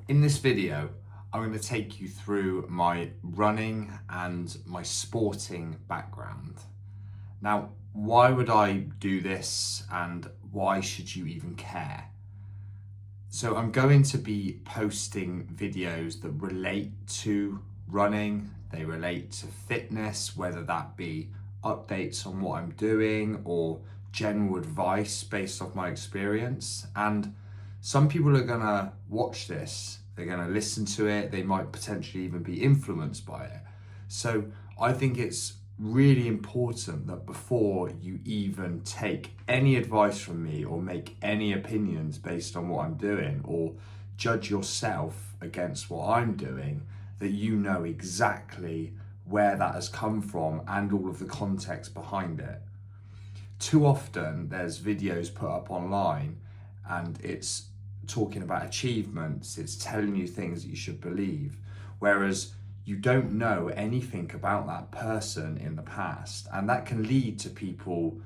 In this video, I'm going to take you through my running and my sporting background. Now, why would I do this and why should you even care? So I'm going to be posting videos that relate to running, they relate to fitness, whether that be updates on what I'm doing or general advice based off my experience. And some people are gonna watch this, they're gonna listen to it, they might potentially even be influenced by it. So I think it's really important that before you even take any advice from me or make any opinions based on what I'm doing or judge yourself against what I'm doing, that you know exactly where that has come from and all of the context behind it. Too often there's videos put up online and it's talking about achievements, it's telling you things that you should believe, whereas you don't know anything about that person in the past, and that can lead to people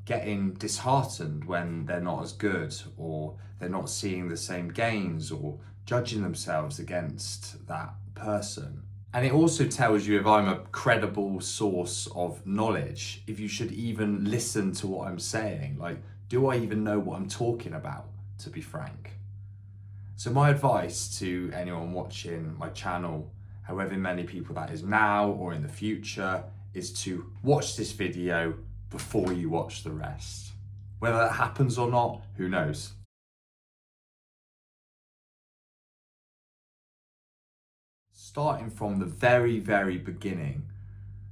getting disheartened when they're not as good or they're not seeing the same gains or judging themselves against that person. And it also tells you if I'm a credible source of knowledge, if you should even listen to what I'm saying. Like, do I even know what I'm talking about, to be frank? So my advice to anyone watching my channel, however many people that is now or in the future, is to watch this video before you watch the rest. Whether that happens or not, who knows? Starting from the very beginning,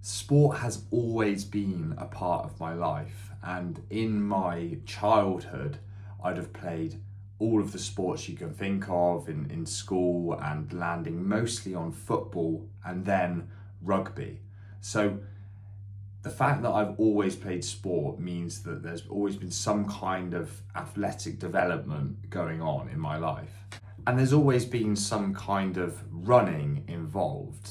sport has always been a part of my life, and in my childhood I'd have played all of the sports you can think of in school, and landing mostly on football and then rugby. So the fact that I've always played sport means that there's always been some kind of athletic development going on in my life. And there's always been some kind of running involved.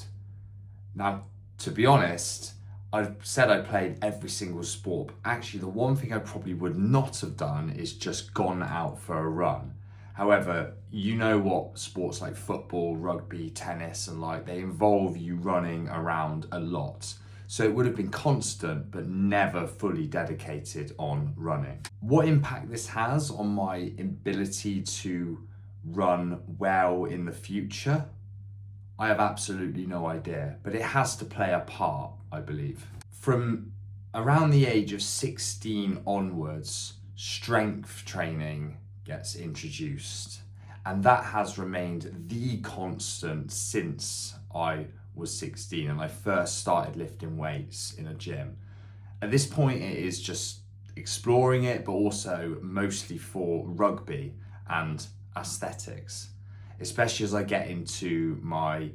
Now, to be honest, I've said I played every single sport, but actually the one thing I probably would not have done is just gone out for a run. However, you know what sports like football, rugby, tennis and they involve you running around a lot. So it would have been constant, but never fully dedicated on running. What impact this has on my ability to run well in the future, I have absolutely no idea, but it has to play a part, I believe. From around the age of 16 onwards, strength training gets introduced, and that has remained the constant since I was 16 and I first started lifting weights in a gym. At this point, it is just exploring it, but also mostly for rugby and aesthetics, especially as I get into my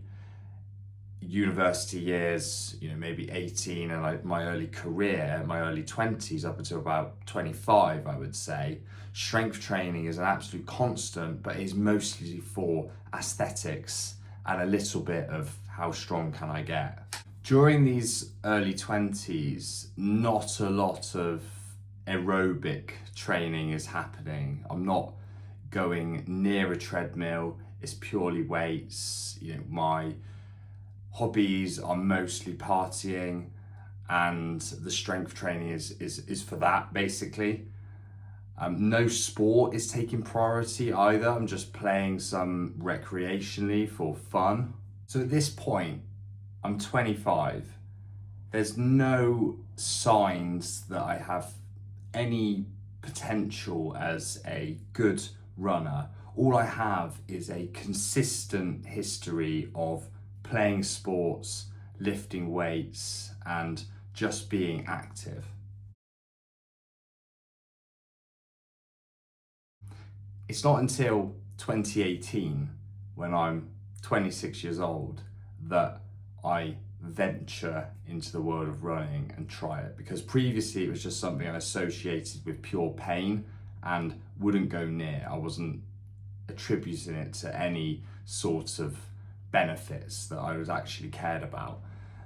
university years, maybe 18, and my early career, my early 20s up until about 25, I would say. Strength training is an absolute constant, but is mostly for aesthetics and a little bit of how strong can I get. During these early 20s, not a lot of aerobic training is happening. I'm not going near a treadmill, it's purely weights. My hobbies are mostly partying, and the strength training is for that, basically. No sport is taking priority either. I'm just playing some recreationally for fun. So at this point, I'm 25. There's no signs that I have any potential as a good runner. All I have is a consistent history of playing sports, lifting weights, and just being active. It's not until 2018, when I'm 26 years old, that I venture into the world of running and try it, because previously it was just something I associated with pure pain and wouldn't go near. I wasn't attributing it to any sort of benefits that I was actually cared about.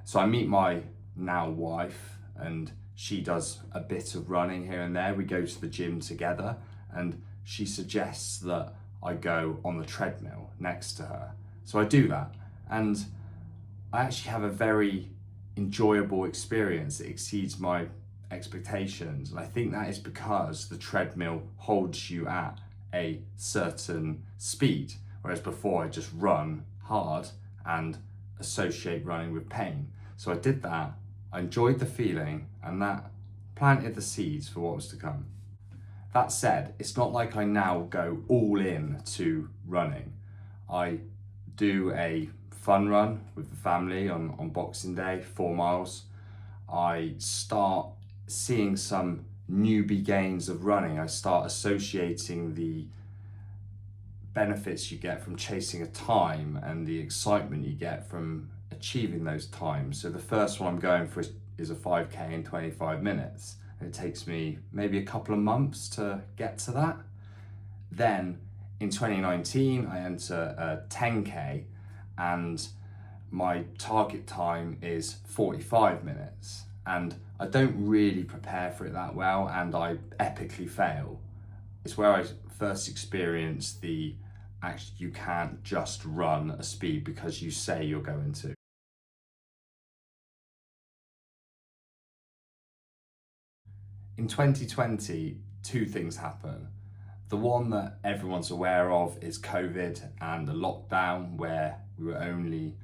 So I meet my now wife, and she does a bit of running here and there. We go to the gym together, and she suggests that I go on the treadmill next to her. So I do that, and I actually have a very enjoyable experience. It exceeds my expectations, and I think that is because the treadmill holds you at a certain speed, whereas before I just run hard and associate running with pain. So I did that, I enjoyed the feeling, and that planted the seeds for what was to come. That said, it's not like I now go all in to running. I do a fun run with the family on Boxing Day, 4 miles. I start seeing some newbie gains of running. I start associating the benefits you get from chasing a time and the excitement you get from achieving those times. So the first one I'm going for is a 5K in 25 minutes. And it takes me maybe a couple of months to get to that. Then in 2019, I enter a 10K, and my target time is 45 minutes. And I don't really prepare for it that well, and I epically fail. It's where I first experienced actually you can't just run a speed because you say you're going to. In 2020, two things happen. The one that everyone's aware of is COVID and the lockdown, where we were only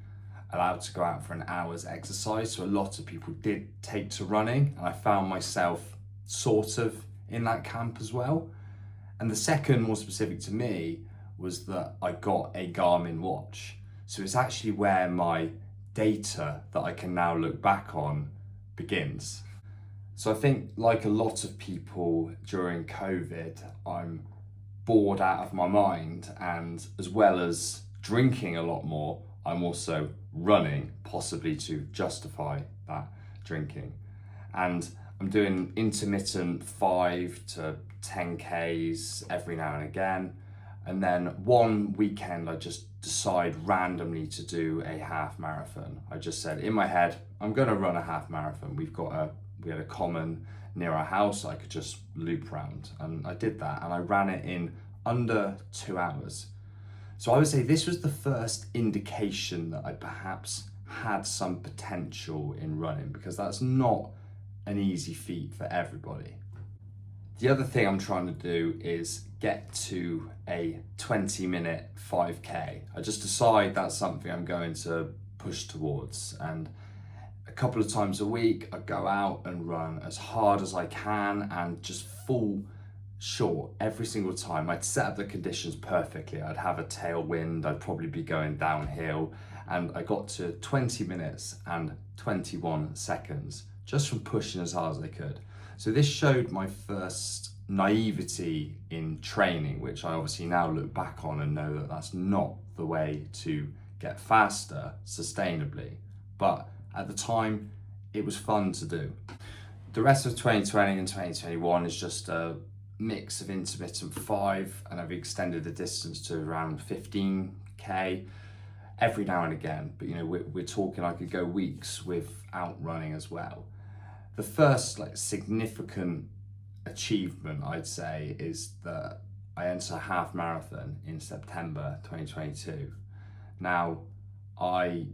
allowed to go out for an hour's exercise. So a lot of people did take to running, and I found myself sort of in that camp as well. And the second, more specific to me, was that I got a Garmin watch. So it's actually where my data that I can now look back on begins. So I think, like a lot of people during COVID, I'm bored out of my mind, and as well as drinking a lot more, I'm also running, possibly to justify that drinking. And I'm doing intermittent 5 to 10Ks every now and again. And then one weekend, I just decide randomly to do a half marathon. I just said in my head, I'm going to run a half marathon. We had a common near our house I could just loop around, and I did that, and I ran it in under 2 hours. So I would say this was the first indication that I perhaps had some potential in running, because that's not an easy feat for everybody. The other thing I'm trying to do is get to a 20-minute 5K. I just decide that's something I'm going to push towards, and a couple of times a week I go out and run as hard as I can and just fall short every single time. I'd set up the conditions perfectly. I'd have a tailwind, I'd probably be going downhill, and I got to 20 minutes and 21 seconds just from pushing as hard as I could. So this showed my first naivety in training, which I obviously now look back on and know that that's not the way to get faster sustainably. But at the time, it was fun to do. The rest of 2020 and 2021 is just a mix of intermittent 5, and I've extended the distance to around 15K every now and again. But we're talking I could go weeks without running as well. The first significant achievement, I'd say, is that I enter a half marathon in September 2022. Now, I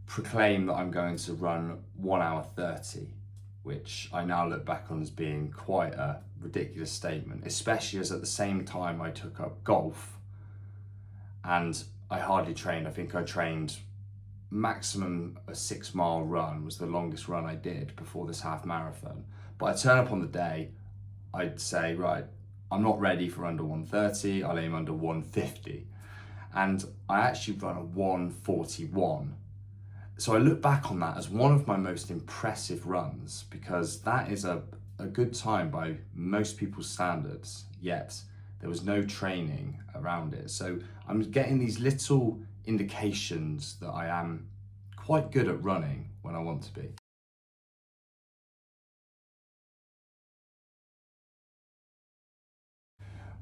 proclaim that I'm going to run 1 hour 30, which I now look back on as being quite a ridiculous statement, especially as at the same time I took up golf, and I hardly trained. I think I trained maximum a 6-mile run was the longest run I did before this half marathon. But I turn up on the day, I'd say, right, I'm not ready for under 130, I'll aim under 150. And I actually run a 141. So I look back on that as one of my most impressive runs, because that is a good time by most people's standards, yet there was no training around it. So I'm getting these little indications that I am quite good at running when I want to be.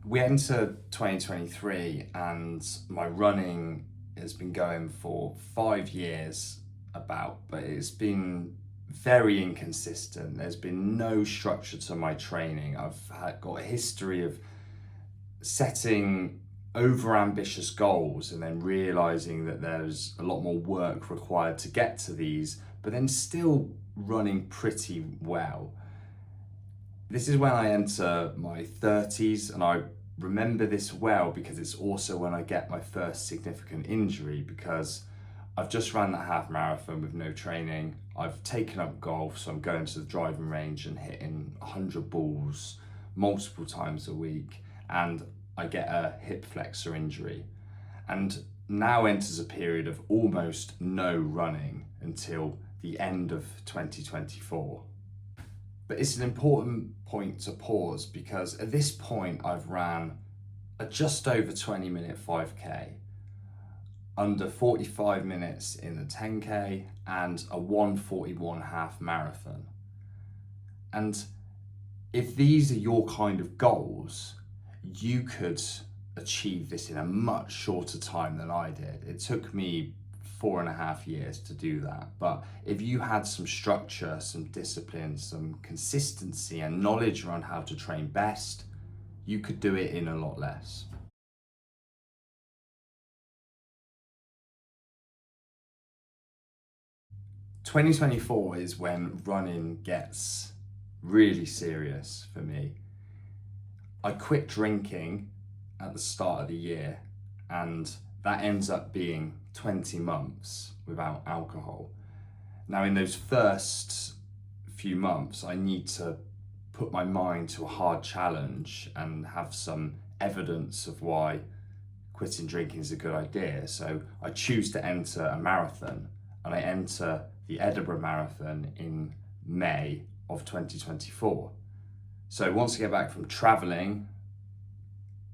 We enter 2023, and my running has been going for 5 years but it's been very inconsistent. There's been no structure to my training. I've got a history of setting over ambitious goals and then realizing that there's a lot more work required to get to these, but then still running pretty well. This is when I enter my 30s, and I remember this well because it's also when I get my first significant injury, because I've just ran that half marathon with no training. I've taken up golf, so I'm going to the driving range and hitting 100 balls multiple times a week, and I get a hip flexor injury. And now enters a period of almost no running until the end of 2024. But it's an important point to pause, because at this point I've ran a just over 20-minute 5K, under 45 minutes in the 10K, and a 1:41 half marathon. And if these are your kind of goals, you could achieve this in a much shorter time than I did. It took me 4.5 years to do that. But if you had some structure, some discipline, some consistency and knowledge around how to train best, you could do it in a lot less. "2024 is when running gets really serious for me. I quit drinking at the start of the year, and that ends up being 20 months without alcohol. Now, in those first few months, I need to put my mind to a hard challenge and have some evidence of why quitting drinking is a good idea. So I choose to enter a marathon, and I enter the Edinburgh Marathon in May of 2024. So once I get back from traveling,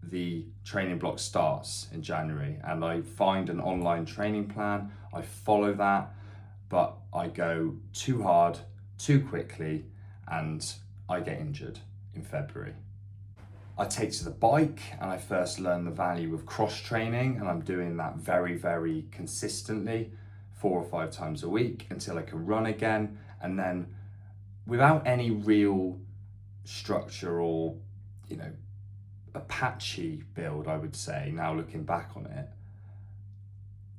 the training block starts in January, and I find an online training plan. I follow that, but I go too hard, too quickly, and I get injured in February. I take to the bike, and I first learn the value of cross training, and I'm doing that very, very consistently, 4 or 5 times a week until I can run again. And then without any real structure or, a patchy build, I would say, now looking back on it,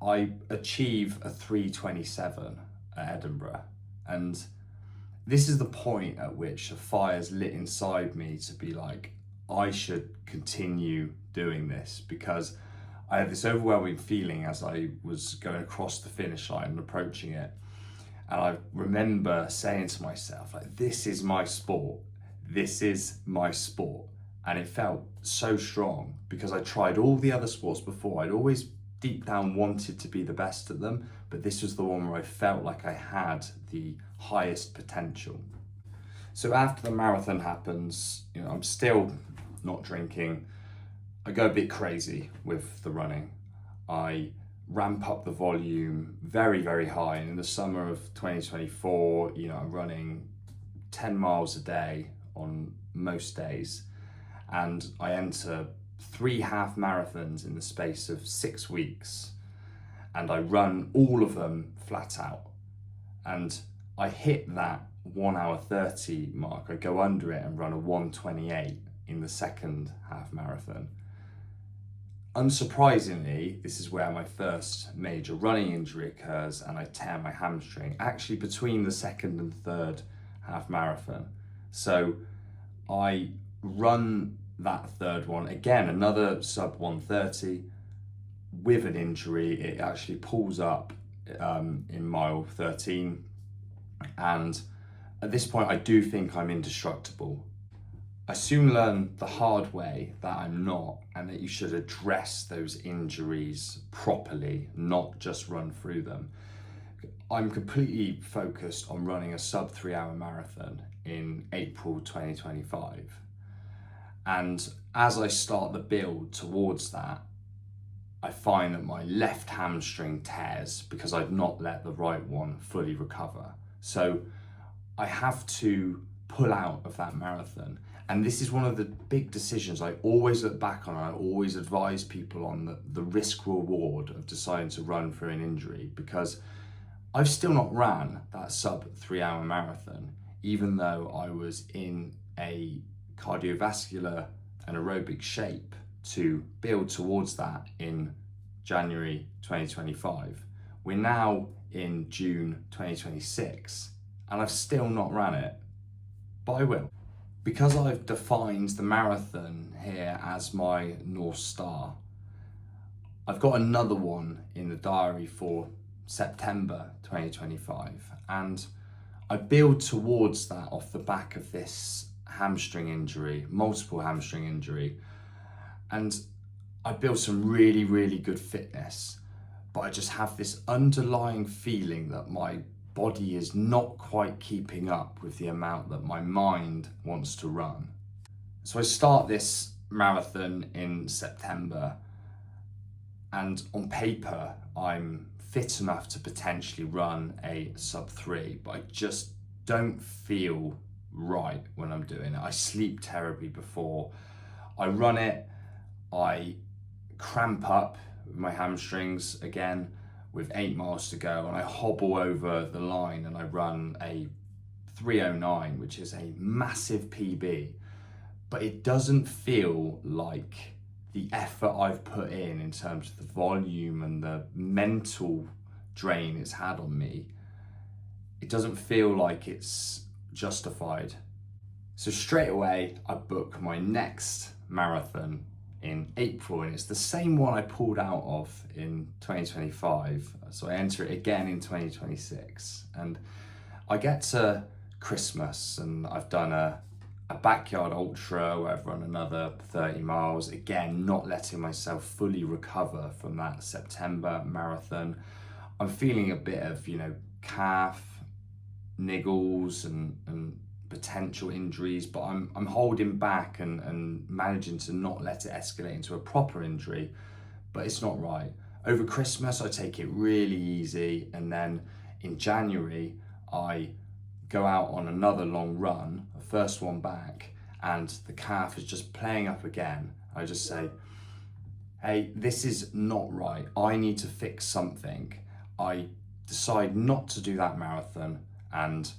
I achieve a 3:27 at Edinburgh. And this is the point at which a fire's lit inside me to be like, I should continue doing this, because I had this overwhelming feeling as I was going across the finish line and approaching it. And I remember saying to myself, like, this is my sport. This is my sport. And it felt so strong because I tried all the other sports before. I'd always deep down wanted to be the best at them, but this was the one where I felt like I had the highest potential. So after the marathon happens, I'm still not drinking. I go a bit crazy with the running. I ramp up the volume very, very high. And in the summer of 2024, I'm running 10 miles a day on most days. And I enter 3 half marathons in the space of 6 weeks. And I run all of them flat out. And I hit that 1 hour 30 mark. I go under it and run a 1:28 in the second half marathon. Unsurprisingly, this is where my first major running injury occurs, and I tear my hamstring, actually between the second and third half marathon. So I run that third one, again, another sub 1:30 with an injury. It actually pulls up in mile 13. And at this point, I do think I'm indestructible. I soon learn the hard way that I'm not, and that you should address those injuries properly, not just run through them. I'm completely focused on running a sub 3 hour marathon in April 2025. And as I start the build towards that, I find that my left hamstring tears because I've not let the right one fully recover. So I have to pull out of that marathon. And this is one of the big decisions I always look back on. I always advise people on the risk reward of deciding to run for an injury, because I've still not ran that sub 3 hour marathon, even though I was in a cardiovascular and aerobic shape to build towards that in January 2025. We're now in June 2026 and I've still not ran it, but I will. Because I've defined the marathon here as my North Star, I've got another one in the diary for September 2025, and I build towards that off the back of this hamstring injury, multiple hamstring injury, and I built some really, really good fitness, but I just have this underlying feeling that my body is not quite keeping up with the amount that my mind wants to run. So I start this marathon in September, and on paper, I'm fit enough to potentially run a sub 3, but I just don't feel right when I'm doing it. I sleep terribly before I run it. I cramp up with my hamstrings again with 8 miles to go, and I hobble over the line and I run a 3:09, which is a massive PB, but it doesn't feel like the effort I've put in terms of the volume and the mental drain it's had on me. It doesn't feel like it's justified. So straight away, I book my next marathon in April, and it's the same one I pulled out of in 2025. So I enter it again in 2026, and I get to Christmas and I've done a backyard ultra where I've run another 30 miles, again not letting myself fully recover from that September marathon. I'm feeling a bit of, calf niggles and potential injuries, but I'm holding back and managing to not let it escalate into a proper injury, but it's not right. Over Christmas, I take it really easy, and then in January, I go out on another long run, a first one back, and the calf is just playing up again. I just say, hey, this is not right. I need to fix something. I decide not to do that marathon, and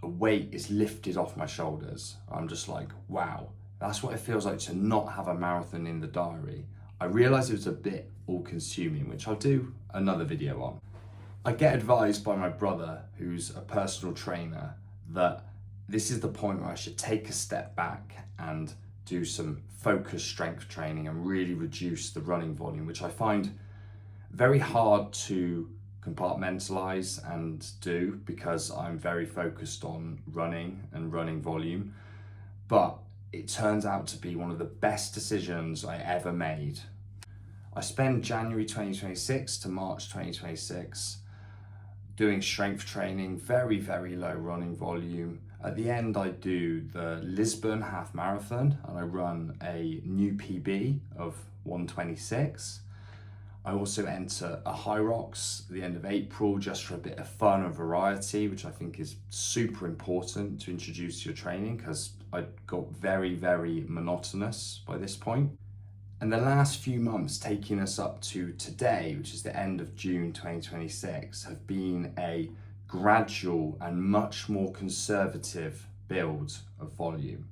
a weight is lifted off my shoulders. I'm just like, wow, that's what it feels like to not have a marathon in the diary. I realized it was a bit all-consuming, which I'll do another video on. I get advised by my brother, who's a personal trainer, that this is the point where I should take a step back and do some focused strength training and really reduce the running volume, which I find very hard to compartmentalize and do because I'm very focused on running and running volume. But it turns out to be one of the best decisions I ever made. I spend January 2026 to March 2026 doing strength training, very, very low running volume. At the end, I do the Lisbon half marathon and I run a new PB of 1:26. I also enter a High Rocks at the end of April just for a bit of fun and variety, which I think is super important to introduce to your training because I got very, very monotonous by this point. And the last few months taking us up to today, which is the end of June 2026, have been a gradual and much more conservative build of volume.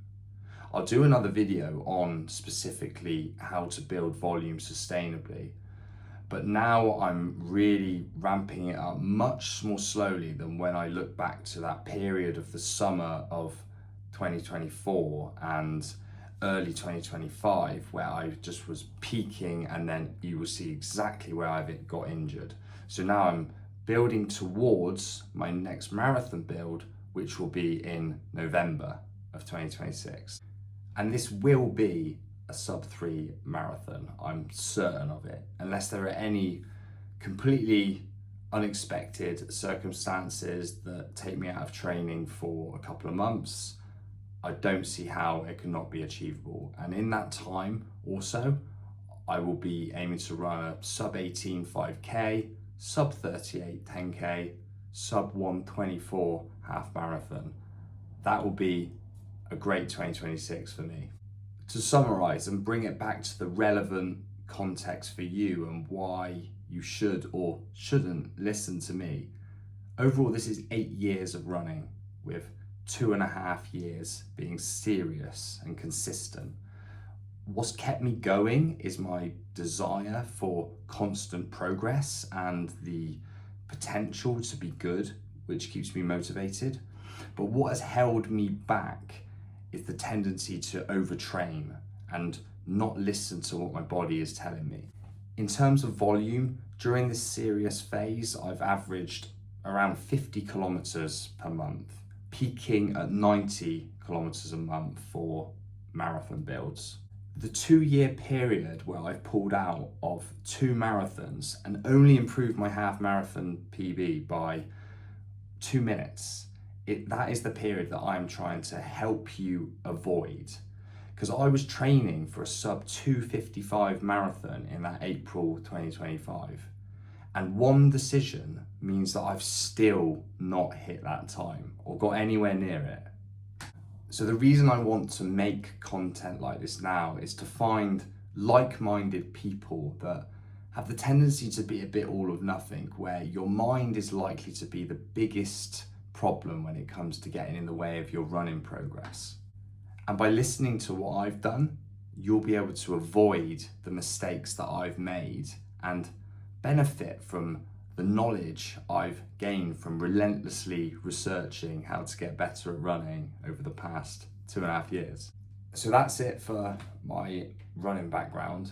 I'll do another video on specifically how to build volume sustainably, but now I'm really ramping it up much more slowly than when I look back to that period of the summer of 2024 and early 2025, where I just was peaking, and then you will see exactly where I've got injured. So now I'm building towards my next marathon build, which will be in November of 2026. And this will be a sub 3 marathon, I'm certain of it, unless there are any completely unexpected circumstances that take me out of training for a couple of months. I don't see how it cannot be achievable. And in that time also, I will be aiming to run a sub 18 5K, sub 38 10K, sub 124 half marathon. That will be a great 2026 for me. To summarize and bring it back to the relevant context for you and why you should or shouldn't listen to me. Overall, this is 8 years of running with 2.5 years being serious and consistent. What's kept me going is my desire for constant progress and the potential to be good, which keeps me motivated. But what has held me back is the tendency to overtrain and not listen to what my body is telling me. In terms of volume, during this serious phase, I've averaged around 50 kilometers per month, peaking at 90 kilometers a month for marathon builds. The 2 year period where I've pulled out of 2 marathons and only improved my half marathon PB by 2 minutes, that is the period that I'm trying to help you avoid. Because I was training for a sub 2:55 marathon in that April 2025. And one decision means that I've still not hit that time or got anywhere near it. So the reason I want to make content like this now is to find like-minded people that have the tendency to be a bit all of nothing, where your mind is likely to be the biggest problem when it comes to getting in the way of your running progress. And by listening to what I've done, you'll be able to avoid the mistakes that I've made and benefit from the knowledge I've gained from relentlessly researching how to get better at running over the past 2.5 years. So that's it for my running background.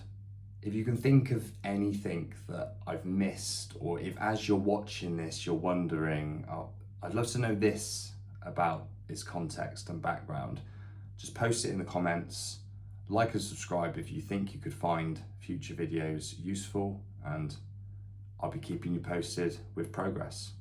If you can think of anything that I've missed, or if as you're watching this you're wondering, oh, I'd love to know this about its context and background, just post it in the comments. Like and subscribe if you think you could find future videos useful, and I'll be keeping you posted with progress.